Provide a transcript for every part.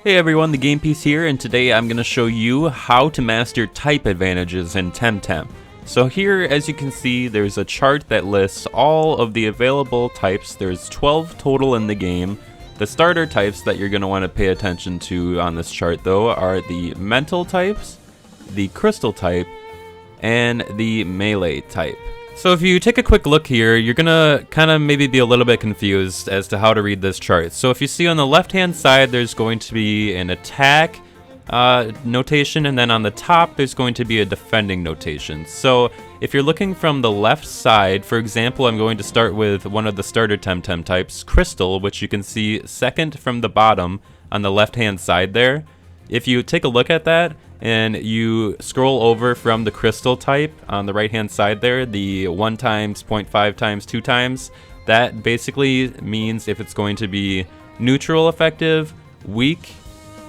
Hey everyone, the Game Piece here, and today I'm going to show you how to master type advantages in Temtem. So here, as you can see, there's a chart that lists all of the available types. There's 12 total in the game. The starter types that you're going to want to pay attention to on this chart, though, are the mental types, the crystal type, and the melee type. So if you take a quick look here, you're gonna kind of maybe be a little bit confused as to how to read this chart. So if you see on the left hand side, there's going to be an attack notation, and then on the top there's going to be a defending notation. So if you're looking from the left side, for example, I'm going to start with one of the starter Temtem types, crystal, which you can see second from the bottom on the left hand side there. If you take a look at that and you scroll over from the crystal type on the right hand side there, the 1 times, 0.5 times, 2 times, that basically means if it's going to be neutral effective, weak,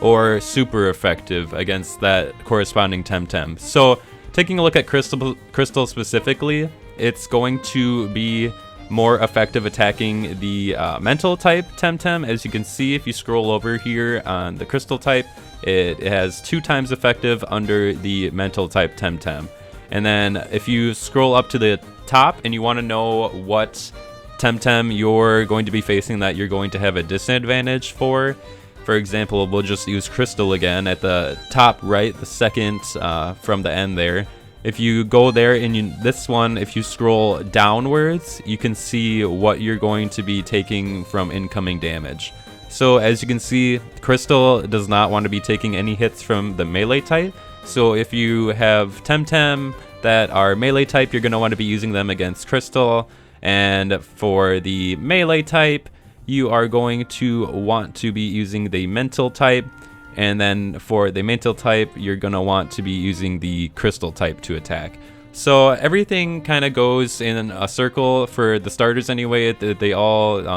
or super effective against that corresponding Temtem. So taking a look at crystal specifically, it's going to be more effective attacking the mental type Temtem. As you can see, if you scroll over here on the crystal type, it has 2 times effective under the mental type Temtem. And then if you scroll up to the top and you want to know what Temtem you're going to be facing that you're going to have a disadvantage for example, we'll just use crystal again at the top right, the second from the end there. If you go there and this one, if you scroll downwards, you can see what you're going to be taking from incoming damage. So as you can see, crystal does not want to be taking any hits from the melee type. So if you have Temtem that are melee type, you're going to want to be using them against crystal. And for the melee type, you are going to want to be using the mental type. And then for the mental type, you're going to want to be using the crystal type to attack. So everything kind of goes in a circle for the starters anyway. They all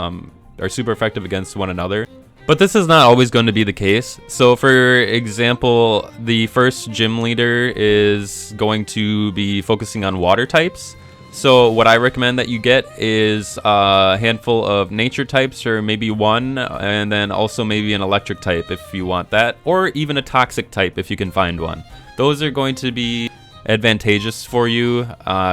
are super effective against one another. But this is not always going to be the case. So for example, the first gym leader is going to be focusing on water types. So what I recommend that you get is a handful of nature types, or maybe one, and then also maybe an electric type if you want that, or even a toxic type if you can find one. Those are going to be advantageous for you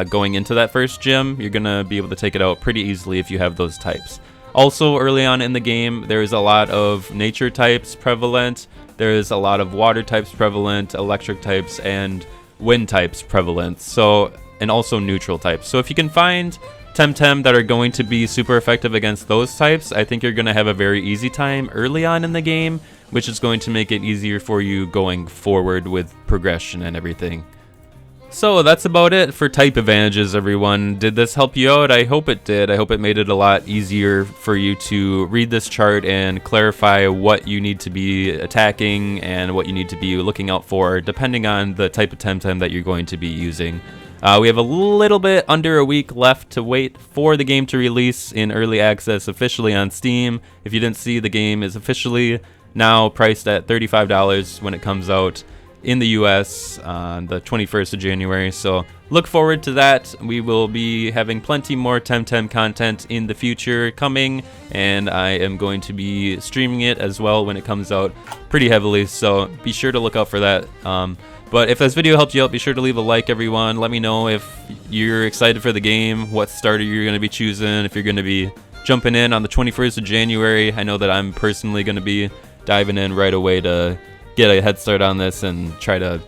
going into that first gym. You're going to be able to take it out pretty easily if you have those types. Also, early on in the game, there's a lot of nature types prevalent, there's a lot of water types prevalent, electric types, and wind types prevalent. So, and also neutral types. So if you can find Temtem that are going to be super effective against those types, I think you're going to have a very easy time early on in the game, which is going to make it easier for you going forward with progression and everything. So that's about it for type advantages, everyone. Did this help you out? I hope it did. I hope it made it a lot easier for you to read this chart and clarify what you need to be attacking and what you need to be looking out for, depending on the type of Temtem that you're going to be using. We have a little bit under a week left to wait for the game to release in early access officially on Steam. If you didn't see, the game is officially now priced at $35 when it comes out in the US on the 21st of January. So look forward to that. We will be having plenty more Temtem content in the future coming, and I am going to be streaming it as well when it comes out pretty heavily. So be sure to look out for that. But if this video helped you out, be sure to leave a like, everyone. Let me know if you're excited for the game, what starter you're going to be choosing, if you're going to be jumping in on the 21st of January. I know that I'm personally going to be diving in right away to get a head start on this and try to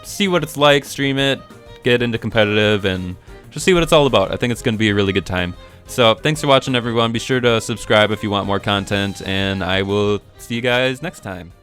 see what it's like, stream it, get into competitive, and just see what it's all about. I think it's going to be a really good time. So thanks for watching, everyone. Be sure to subscribe if you want more content, and I will see you guys next time.